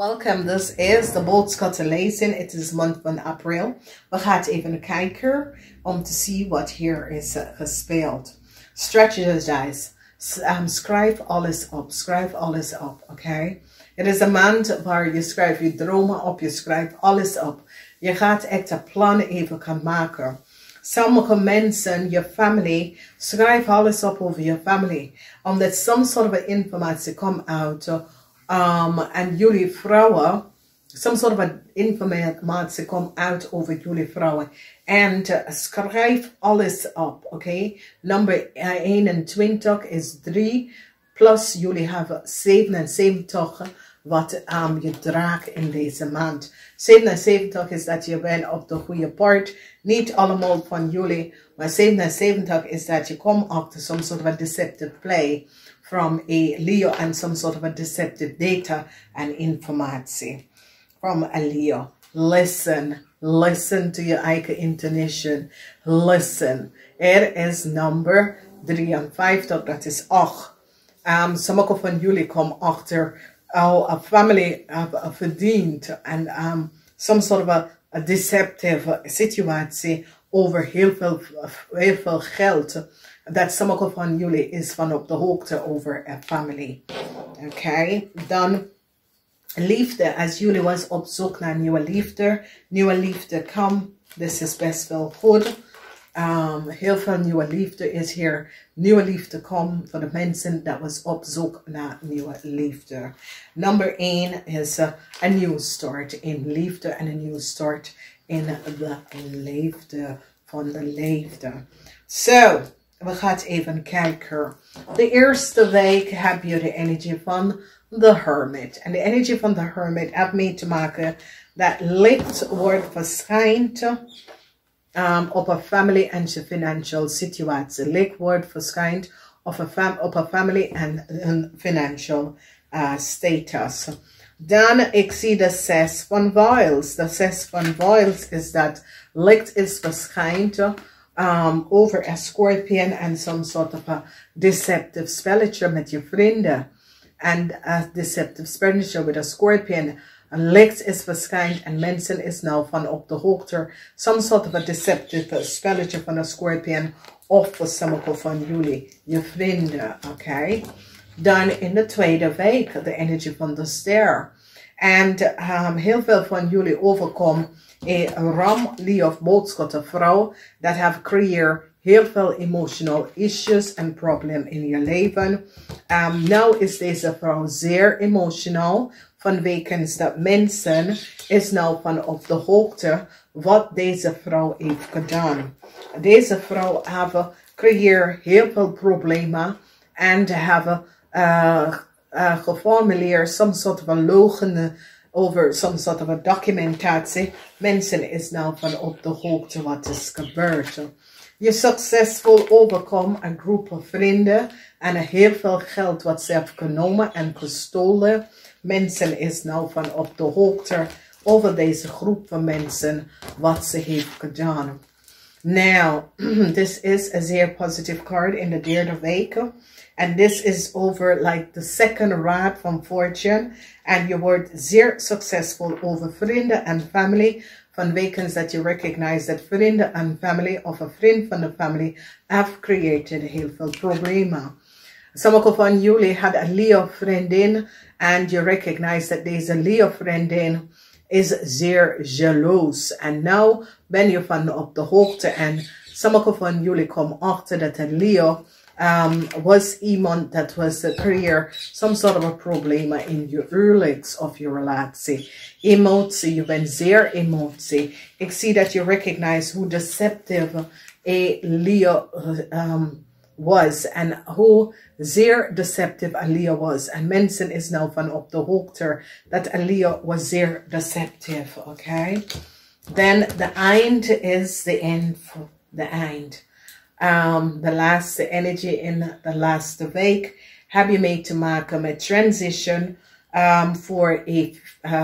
Welkom, this is de Boogschutter Lezing. Het is maand van april. We gaan even kijken om te zien wat hier is gespeeld. Strategize. Schrijf alles op. Schrijf alles op, oké? Het is een maand waar je schrijft je dromen op. Je schrijft alles op. Je gaat echt een plan even gaan maken. Sommige mensen, je familie, schrijf alles op over je familie. Omdat some sort of informatie komt uit. En jullie vrouwen, some sort of informatie komt uit over jullie vrouwen. En schrijf alles op, oké? Nummer 21 is 3, plus jullie hebben 77 wat je draagt in deze maand. 77 is dat je bent op de goede part. Niet allemaal van jullie, maar 77 is dat je komt achter some sort of a deceptive play from a Leo and some sort of a deceptive data and informatie from a Leo. Listen to your eigen intuition. Listen. Er is nummer 53, dat is 8. Sommige van jullie komen achter a family verdient and some sort of a deceptive situatie over heel veel geld. Dat sommige van jullie is van op de hoogte over a family. Oké, dan liefde. Als jullie was op zoek naar nieuwe liefde kom. This is best wel goed. Heel veel nieuwe liefde is hier. Nieuwe liefde komt voor de mensen dat was op zoek naar nieuwe liefde. Number 1 is a new start in liefde en een new start in de liefde van de liefde. So, we gaan even kijken. De eerste week heb je de energie van de hermit. En de energie van de hermit heeft mee te maken dat licht wordt verschijnt op een family en je financial situatie. Licht wordt verschijnt op een family en een financial status. Dan ik zie de 6 van vials. De 6 van vials is dat licht is verschijnt over a scorpion and some sort of a deceptive spelletje met je vrienden. And a deceptive spelletje with a scorpion. Een licht is verschijnt en mensen is nou van op de hoogte. Some sort of a deceptive spelletje van een scorpion. Of voor sommige van jullie, je vrienden, oké? Dan in de tweede week, de energie van de ster. En heel veel van jullie overkomen een ram, Leo of Boogschutter vrouw, dat heeft creëerd heel veel emotional issues en problemen in je leven. Nou is deze vrouw zeer emotional, vanwege dat mensen is nou van op de hoogte wat deze vrouw heeft gedaan. Deze vrouw heeft creëerd heel veel problemen en hebben geformuleerd some sort of a logen over some sort of a documentatie. Mensen is nou van op de hoogte wat is gebeurd. Je succesvol overkomt een groep vrienden en heel veel geld wat ze heeft genomen en gestolen. Mensen is nou van op de hoogte over deze groep van mensen wat ze heeft gedaan. Now, this is a zeer positive card in de derde week. And this is over like the second rod from fortune. En je wordt zeer succesvol over vrienden en familie. Vanwege dat je recognize dat vrienden en familie of een vriend van de familie have created heel veel problemen. Sommige van jullie hadden een Leo vriendin. En je recognize dat deze Leo vriendin is zeer jaloers. En nou ben je van op de hoogte. En sommige van jullie komen achter dat een Leo was iemand dat was creëer some sort of a probleem in je huwelijks of je relatie. Emotie, je bent zeer emotie. Ik zie dat je recognize hoe deceptive a Leo was en hoe zeer deceptive a Leo was. En mensen is nou van op de hoogte dat a Leo was zeer deceptive, oké? Then the eind is the end, the eind. De laatste energie in de laatste week heb je mee te maken met transition voor een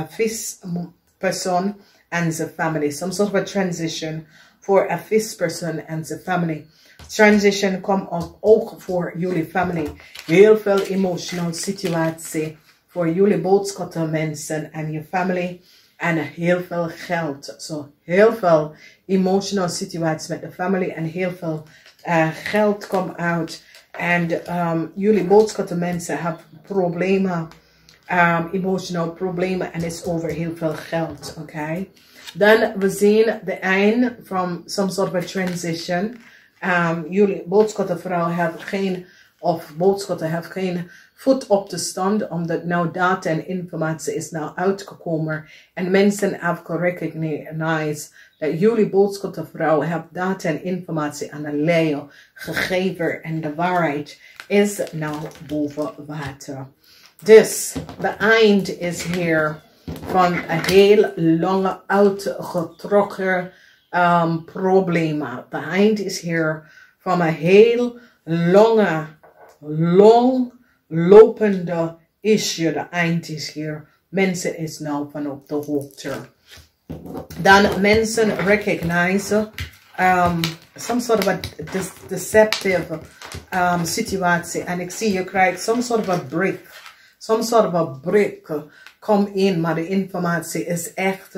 vispersoon en zijn family. Some sort of a transition voor een vispersoon en zijn family. Transition komt ook voor jullie family. Heel veel emotional situatie voor jullie boodschatten mensen en je familie. En heel veel geld. Zo heel veel emotional situaties met de familie. En heel veel geld komt uit. En jullie boodschatten mensen hebben problemen. Emotional problemen. En is over heel veel geld. Oké. Dan we zien de eind van some sort of a transition. Jullie boodschattenvrouw hebben geen, of boodschatten hebben geen voet op de stand, omdat nou data en informatie is nou uitgekomen. En mensen hebben gerecognized dat jullie boodschattenvrouw hebben data en informatie aan de leeuw gegeven. En de waarheid is nou boven water. Dus, de eind is hier van een heel lange uitgetrokken problemen. De eind is hier van een heel lang lopende issue. De eind is hier. Mensen is nou van op de hoogte. Dan mensen recognize some sort of a deceptive situatie. En ik zie je krijgt some sort of a break. Some sort of a break kom in, maar de informatie is echt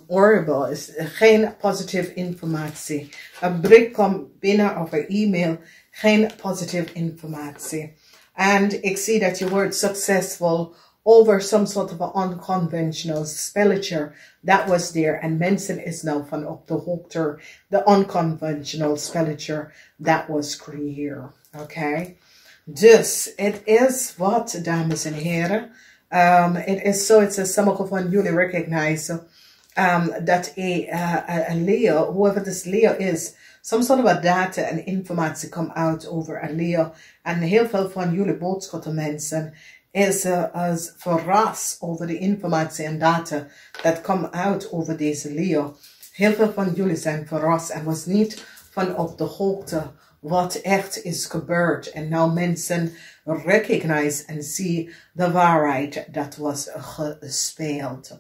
horrible. Is geen positieve informatie. Een break komt binnen of een e-mail, geen positieve informatie. En ik zie dat je wordt successful over some sort of an unconventional spelletje that was there. En mensen is nou van op de hoogte the unconventional spelletje that was created. Oké. Dus, het is wat, dames en heren. Het is zo, het is sommige van jullie recognize dat een Leo, whoever this Leo is, some sort of a data en informatie komt uit over een Leo. En heel veel van jullie boodschappen mensen is verrast over de informatie en data dat komt uit over deze Leo. Heel veel van jullie zijn verrast en was niet van op de hoogte wat echt is gebeurd. En nou mensen recognize en zien de waarheid dat was gespeeld.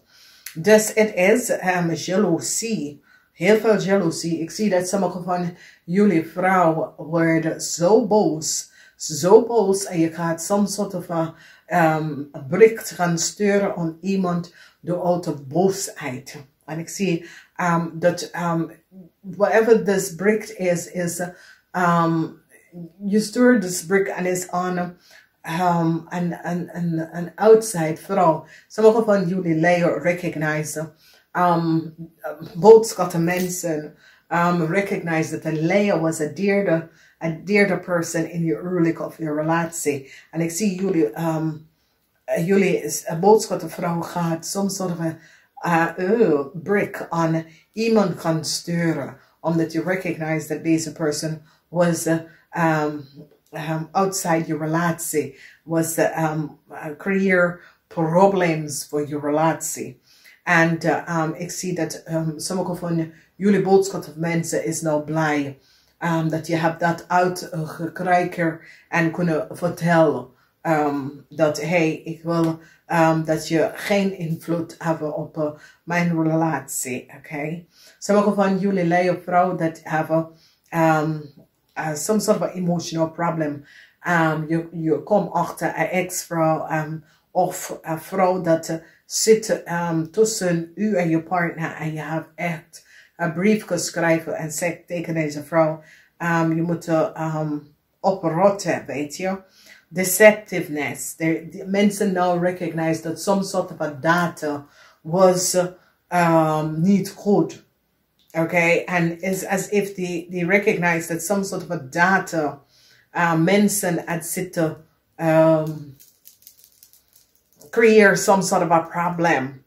Dus het is jaloezie. Heel veel jaloezie. Ik zie dat sommige van jullie vrouwen worden zo boos. Zo boos. En je gaat some sort of een bericht gaan sturen aan iemand door uit de boosheid. En ik zie dat whatever this bericht is you stuur this brick en is aan een outside vrouw. Sommige van jullie leren recognize boodschappen mensen recognize that a Leo was a dearder person in your huwelijk of your relatie. En ik zie jullie boodschappenvrouw gaat soms soort van brick aan iemand gaan sturen. Omdat je recognize that deze person was outside your relatie. Was create problems for your relatie. En ik zie dat sommige van jullie boodschap mensen is nou blij. Dat je hebt dat uitgekregen en kunnen vertellen. Dat hey, ik wil dat je geen invloed hebben op mijn relatie. Oké. Sommige van jullie leien vrouwen dat hebben some sort of emotional problem. Je komt achter een ex-vrouw of een vrouw dat zit tussen u en je partner en je hebt echt een brief geschreven en zegt tegen deze vrouw, je moet oprotten, weet je. Deceptiveness. Mensen now recognize that some sort of a data was niet goed. Okay, and it's as if they recognize that some sort of a data mensen had zitten create some sort of a problem.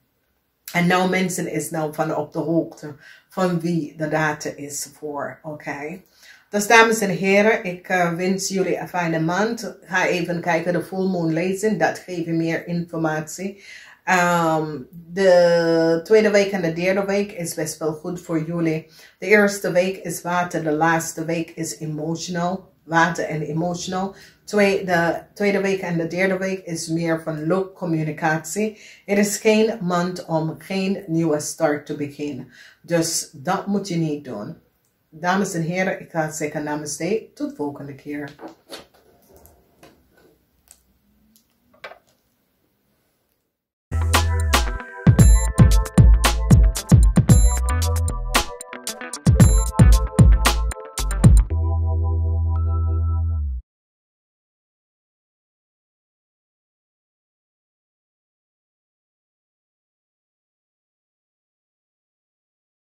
And now mensen is nou van op de hoogte van wie de data is voor. Oké. Dus dames en heren, ik wens jullie een fijne maand. Ga even kijken de full moon lezen. Dat geeft je meer informatie. De tweede week en de derde week is best wel goed voor jullie. De eerste week is water. De laatste week is emotional. Water en emotional. De tweede week en de derde week is meer van loop communicatie. Het is geen maand om geen nieuwe start te beginnen. Dus dat moet je niet doen. Dames en heren, ik ga zeggen namaste. Tot de volgende keer.